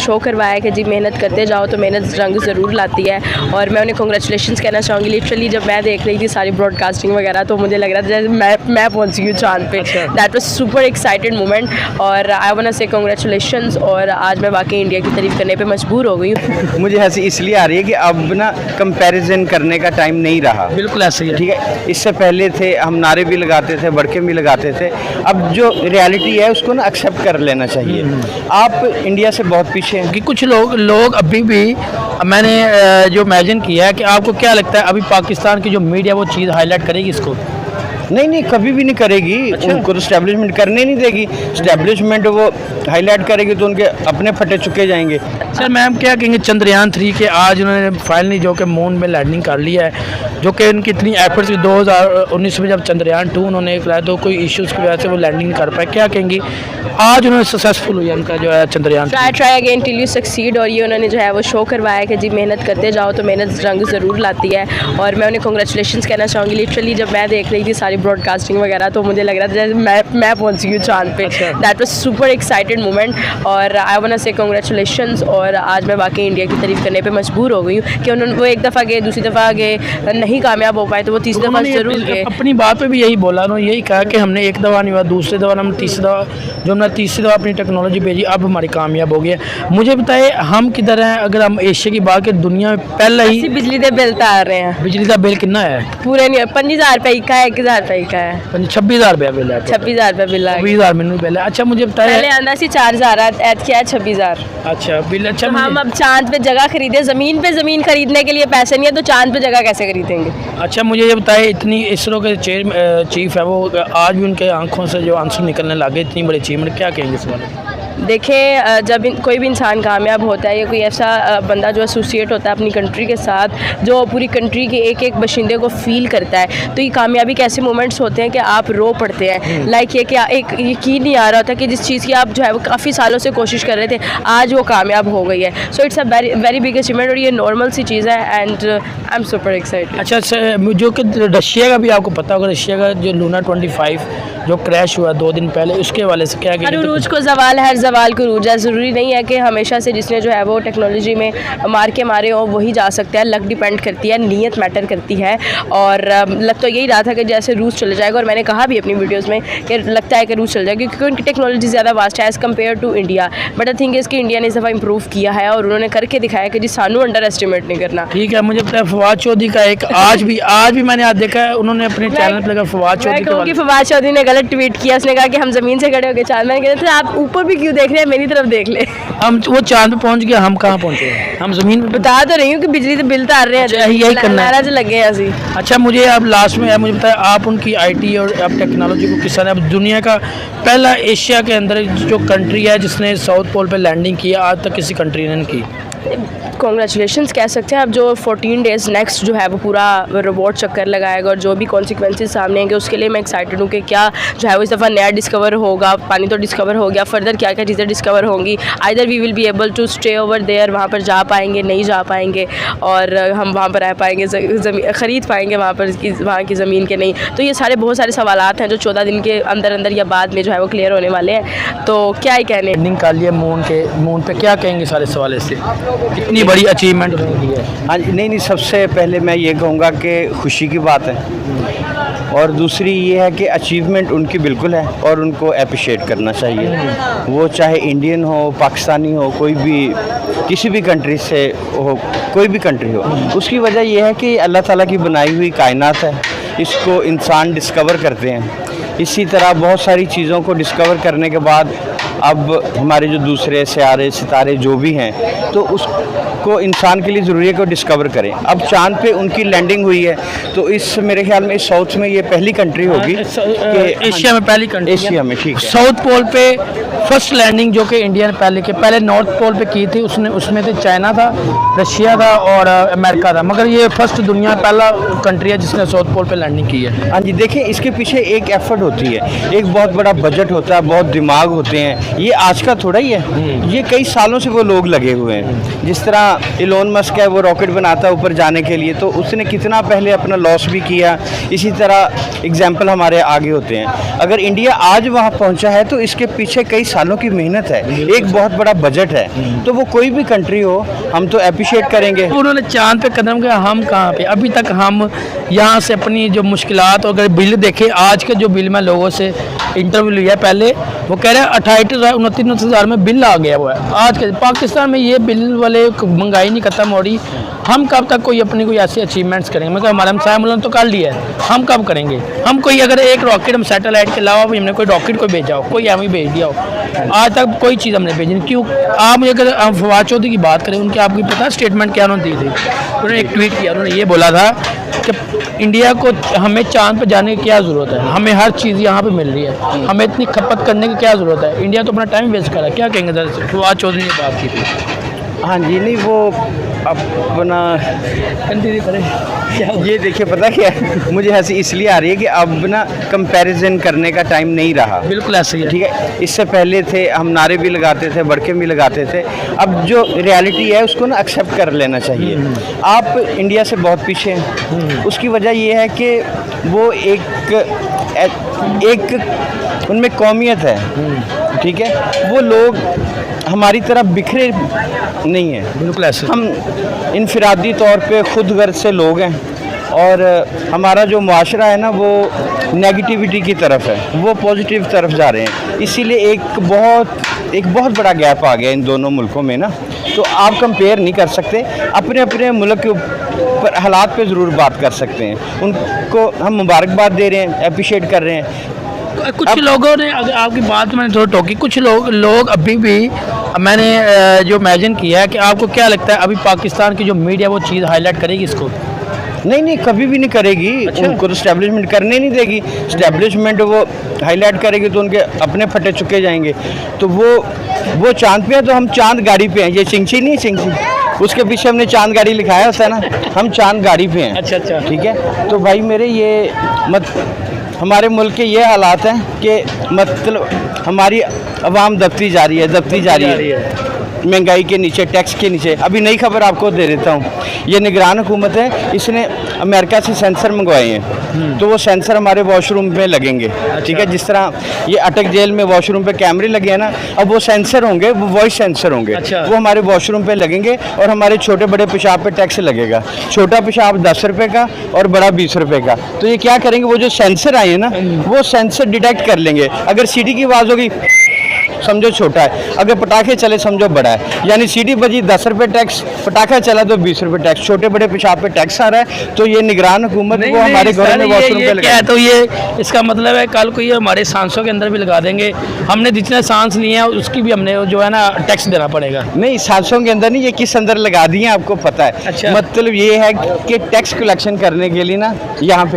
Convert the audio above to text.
Show करवाया कि जी मेहनत करते जाओ तो मेहनत रंग ज़रूर लाती है। और मैं उन्हें कॉन्ग्रेचुलेशंस कहना चाहूँगी। लिटरली जब मैं देख रही थी सारी ब्रॉडकास्टिंग वगैरह तो मुझे लग रहा था जैसे मैं पहुँच गई हूँ चाँद पे। That was super excited moment और आई वांट टू से कॉन्ग्रेचुलेशंस। और आज मैं वाकई इंडिया की तारीफ करने पे मजबूर हो गई हूँ। मुझे हंसी इसलिए आ रही है कि अब ना कंपैरिजन करने का टाइम नहीं रहा। बिल्कुल ऐसे ही है। ठीक है, इससे पहले थे हम नारे भी लगाते थे, बड़के भी लगाते थे। अब जो रियलिटी है उसको ना एक्सेप्ट कर लेना चाहिए। आप इंडिया से बहुत पीछे हैं कि कुछ लोग अभी भी मैंने जो इमेजिन किया है कि आपको क्या लगता है अभी पाकिस्तान की जो मीडिया वो चीज़ हाईलाइट करेगी इसको? नहीं, कभी भी नहीं करेगी। उनको तो स्टैब्लिशमेंट करने नहीं देगी। स्टैब्लिशमेंट वो हाईलाइट करेगी तो उनके अपने फटे चुके जाएंगे। सर मैम क्या कहेंगे चंद्रयान 3 के आज उन्होंने फाइनली जो कि मून में लैंडिंग कर लिया है, जो कि उनकी इतनी एफर्ट्स 2019 में जब चंद्रयान 2 उन्होंने लाया तो कोई इश्यूज़ की वजह से वो लैंडिंग कर पाए, क्या कहेंगी आज उन्होंने सक्सेसफुल हुई उनका जो है Chandrayaan? Try again till you succeed. और ये उन्होंने जो है वो शो करवाया कि जी मेहनत करते जाओ तो मेहनत रंग ज़रूर लाती है। और मैं उन्हें कॉन्ग्रेचुलेशंस कहना चाहूँगी। लिटरली जब मैं देख रही थी सारी ब्रॉडकास्टिंग वगैरह तो मुझे लग रहा था जैसे मैं पहुँच गई हूँ चाँद पे। That was super excited moment और आई वांट टू से कॉन्ग्रेचुलेशंस। और आज मैं वाकई इंडिया की तारीफ करने पे मजबूर हो गई हूँ कि उन्होंने वो एक दफ़ा गए, दूसरी दफ़ा गए, नहीं कामयाब हो पाए तो वो तीसरी दफ़ा ज़रूर गए। अपनी बात पे भी यही बोला, उन्होंने यही कहा कि हमने एक दफ़ा नहीं हुआ, दूसरी दफ़ा हम तीसरी दफ़ा, जो हमने तीसरी दफ़ा अपनी टेक्नोलॉजी भेजी अब हमारी कामयाब हो गई है। मुझे बताइए हम किधर हैं? अगर हम एशिया की बात करें दुनिया में पहले ही बिजली के बिल तो आ रहे हैं। बिजली का बिल कितना है? पूरे नहीं 5000 रुपये का है, 1000 रुपये का है। 26,000 रुपया बिल है। 26,000 रुपये बिल है। 20,000 मिनट पहले। अच्छा मुझे बताइए पहले आंदा सी 4000 ऐत क्या है 26,000। अच्छा बिल। अच्छा तो हम अब चांद पे जगह खरीदे, ज़मीन पे ज़मीन खरीदने के लिए पैसे नहीं है तो चांद पे जगह कैसे खरीदेंगे? अच्छा मुझे ये बताइए इतनी इसरो के चीफ है वो आज भी उनके आंखों से जो आंसू निकलने लगे, इतनी बड़ी अचीवमेंट, क्या कहेंगे इस बारे में? देखें जब कोई भी इंसान कामयाब होता है या कोई ऐसा बंदा जो एसोसिएट होता है अपनी कंट्री के साथ, जो पूरी कंट्री के एक एक बशिंदे को फील करता है, तो ये कामयाबी के ऐसे मोमेंट्स होते हैं कि आप रो पड़ते हैं। लाइक ये कि एक यकीन नहीं आ रहा था कि जिस चीज़ की आप जो है वो काफ़ी सालों से कोशिश कर रहे थे आज वो कामयाब हो गई है। So it's a very big achievement और ये नॉर्मल सी चीज़ है and I am super excited. अच्छा जो कि रशिया का भी आपको पता होगा, रशिया का जो लूना 25 जो क्रैश हुआ 2 दिन पहले, उसके हवाले से क्या हर उरूज को जवाल, हर जवाल को उरूज है। ज़रूरी नहीं है कि हमेशा से जिसने जो है वो टेक्नोलॉजी में मार के मारे हो वही जा सकता है। लक डिपेंड करती है, नीयत मैटर करती है। और लग तो यही रहा था कि जैसे रूस चले जाएगा, और मैंने कहा भी अपनी वीडियोज़ में कि लगता है कि रूस चल जाएगा क्योंकि उनकी टेक्नोलॉजी ज़्यादा वास्ट है as compare to India. But I think इसकी इंडिया ने इस दफ़ा इंप्रूव किया है और उन्होंने करके दिखाया कि जी सानू अंडर एस्टिमेट नहीं करना। ठीक है, मुझे पता है फवाद चौधरी का एक आज भी मैंने आज देखा है उन्होंने अपने चैनल पर लगा फवाद चौधरी ने गलत ट्वीट किया। उसने कहा कि हम ज़मीन से खड़े हो गए चांद। मैंने कहा था आप ऊपर भी क्यों देख रहे हैं, मेरी तरफ देख ले। हम वो चांद पे पहुंच गया, हम कहाँ पहुंचे? हम ज़मीन पे। बता तो रही हूँ कि बिजली के बिल तो आ रहे हैं। अच्छा, यही करना है लगे हैं असी। अच्छा मुझे अब लास्ट में मुझे बताया आप उनकी आईटी और अब टेक्नोलॉजी को किस तरह, अब दुनिया का पहला एशिया के अंदर जो कंट्री है जिसने साउथ पोल पे लैंडिंग की, आज तक किसी कंट्री ने की। कॉन्ग्रेचुलेशंस कह सकते हैं। अब जो 14 डेज़ नेक्स्ट जो है वो पूरा रोबोट चक्कर लगाएगा और जो भी कॉन्सिक्वेंसेस सामने आएंगे उसके लिए मैं एक्साइटेड हूँ कि क्या जो है वो इस दफ़ा नया डिस्कवर होगा। पानी तो डिस्कवर हो गया, फर्दर क्या क्या चीज़ें डिस्कवर होंगी। Either we will be able to stay over there, वहाँ पर जा पाएंगे, नहीं जा पाएंगे, और हम वहाँ पर रह पाएंगे, ज़मीन ख़रीद पाएंगे वहाँ पर वहाँ की ज़मीन के नहीं। तो ये सारे बहुत सारे सवालात हैं जो 14 दिन के अंदर अंदर या बाद में जो है वो क्लियर होने वाले हैं। तो क्या ही कहने। लैंडिंग कर लिया मून पे, क्या कहेंगे सारे सवाल से? इतनी बड़ी अचीवमेंट है। हाँ नहीं, सबसे पहले मैं ये कहूँगा कि खुशी की बात है, और दूसरी ये है कि अचीवमेंट उनकी बिल्कुल है और उनको अप्रिशिएट करना चाहिए। वो चाहे इंडियन हो, पाकिस्तानी हो, कोई भी किसी भी कंट्री से हो, कोई भी कंट्री हो, उसकी वजह यह है कि अल्लाह ताला की बनाई हुई कायनात है, इसको इंसान डिस्कवर करते हैं। इसी तरह बहुत सारी चीज़ों को डिस्कवर करने के बाद अब हमारे जो दूसरे सितारे जो भी हैं, तो उसको इंसान के लिए ज़रूरी है कि वो डिस्कवर करें। अब चांद पे उनकी लैंडिंग हुई है तो इस मेरे ख्याल में साउथ में ये पहली कंट्री होगी कि एशिया में पहली कंट्री, एशिया में। ठीक है, साउथ पोल पे फर्स्ट लैंडिंग जो कि इंडिया ने पहले नॉर्थ पोल पे की थी, उसमें से चाइना था, रशिया था और अमेरिका था, मगर ये फर्स्ट दुनिया पहला कंट्री है जिसने साउथ पोल पे लैंडिंग की है। हाँ जी, देखिए इसके पीछे एक एफर्ट होती है, एक बहुत बड़ा बजट होता है, बहुत दिमाग होते हैं। ये आज का थोड़ा ही है, ये कई सालों से वो लोग लगे हुए हैं। जिस तरह इलोन मस्क है, वो रॉकेट बनाता है ऊपर जाने के लिए, तो उसने कितना पहले अपना लॉस भी किया। इसी तरह एग्जाम्पल हमारे आगे होते हैं। अगर इंडिया आज वहाँ पहुँचा है तो इसके पीछे कई सालों की मेहनत है, एक बहुत बड़ा बजट है। तो वो कोई भी कंट्री हो, हम तो अप्रिशिएट करेंगे। उन्होंने चांद पे कदम किया, हम कहाँ पे? अभी तक हम यहाँ से अपनी जो मुश्किलात, अगर बिल देखें आज के जो बिल में लोगों से इंटरव्यू लिया पहले, वो कह रहे हैं 28-29 हज़ार में बिल आ गया हुआ है। आज के पाकिस्तान में ये बिल वाले महंगाई नहीं खत्म हो रही। हम कब तक कोई अपनी कोई ऐसी अचीवमेंट्स करेंगे? मतलब हमारे हमसाया मुल्क ने तो कर लिया है, हम कब करेंगे? हम कोई अगर एक रॉकेट, हम सैटेलाइट के अलावा भी हमने कोई रॉकेट को भेजा हो, कोई एम भेज दिया हो, आज तक कोई चीज़ हमने भेजी नहीं। क्यों? आप मुझे अगर हम फवाद चौधरी की बात करें, उनकी आपको पता है स्टेटमेंट क्या उन्होंने दी थी? उन्होंने एक ट्वीट किया, उन्होंने ये बोला था कि इंडिया को, हमें चांद पर जाने की क्या ज़रूरत है, हमें हर चीज़ यहाँ पे मिल रही है, हमें इतनी खपत करने की क्या ज़रूरत है? इंडिया तो अपना टाइम वेस्ट कर रहा है। क्या कहेंगे सर? फवाद चौधरी ने बात की थी। हाँ जी, नहीं वो अपना कंटिन्यू करें। ये देखिए, पता क्या है, मुझे हंसी इसलिए आ रही है कि अब ना कंपैरिजन करने का टाइम नहीं रहा। बिल्कुल ऐसे ही है। ठीक है, इससे पहले थे, हम नारे भी लगाते थे, बड़के भी लगाते थे। अब जो रियलिटी है उसको ना एक्सेप्ट कर लेना चाहिए। आप इंडिया से बहुत पीछे हैं। उसकी वजह ये है कि वो एक उनमें कौमियत है। ठीक है, वो लोग हमारी तरह बिखरे नहीं है। बिल्कुल ऐसे। हम इनफरादी तौर पे खुद गर्ज से लोग हैं, और हमारा जो मुआशरा है ना, वो नेगेटिविटी की तरफ है, वो पॉजिटिव तरफ जा रहे हैं। इसीलिए एक बहुत बड़ा गैप आ गया इन दोनों मुल्कों में ना। तो आप कंपेयर नहीं कर सकते। अपने अपने मुल्क के ऊपर हालात पे ज़रूर बात कर सकते हैं। उनको हम मुबारकबाद दे रहे हैं, अप्रिशिएट कर रहे हैं। कुछ लोगों ने, अगर आपकी बात मैंने थोड़ा टोकी, कुछ लोग अभी भी, मैंने जो इमेजिन किया है कि आपको क्या लगता है अभी पाकिस्तान की जो मीडिया वो चीज़ हाईलाइट करेगी इसको? नहीं, कभी भी नहीं करेगी। अच्छा। उनको तो स्टैब्लिशमेंट करने नहीं देगी। स्टैब्लिशमेंट वो हाईलाइट करेगी तो उनके अपने फटे चुके जाएंगे। तो वो चांद पे है तो हम चांद गाड़ी पे हैं। ये चिंची नहीं, चिंची उसके पीछे हमने चांद गाड़ी लिखाया होता है ना, हम चांद गाड़ी पे हैं। अच्छा। ठीक है, तो भाई मेरे ये हमारे मुल्क के ये हालात हैं कि मतलब हमारी आवाम दबती जा रही है महंगाई के नीचे, टैक्स के नीचे। अभी नई खबर आपको दे देता हूँ। ये निगरान हुकूमत है, इसने अमेरिका से सेंसर मंगवाए हैं। तो वो सेंसर हमारे वॉशरूम में लगेंगे। ठीक है, जिस तरह ये अटक जेल में वॉशरूम पे कैमरे लगे हैं ना, अब वो सेंसर होंगे, वो वॉइस सेंसर होंगे। अच्छा। वो हमारे वॉशरूम पे लगेंगे और हमारे छोटे बड़े पेशाब पे टैक्स लगेगा। छोटा पेशाब 10 रुपये का और बड़ा 20 रुपये का। तो ये क्या करेंगे, वो जो सेंसर आए हैं ना, वो सेंसर डिटेक्ट कर लेंगे। अगर सीटी की आवाज़ होगी समझो छोटा है, अगर पटाखे चले समझो बड़ा है। यानी सीटी बजी 10 रुपये टैक्स, पटाखा चला तो 20 रुपये टैक्स। छोटे बड़े पेशाब पे टैक्स आ रहा है। तो ये निगरान हुकूमत वो हमारे घर में वॉशरूम पे लगा। तो ये इसका मतलब है कल को ये हमारे सांसों के अंदर भी लगा देंगे। हमने जितने सांस लिए हैं उसकी भी हमने जो है ना टैक्स देना पड़ेगा। नहीं, सांसों के अंदर नहीं, ये किस अंदर लगा दिए आपको पता है। अच्छा। मतलब ये है कि टैक्स कलेक्शन करने के लिए ना यहाँ पे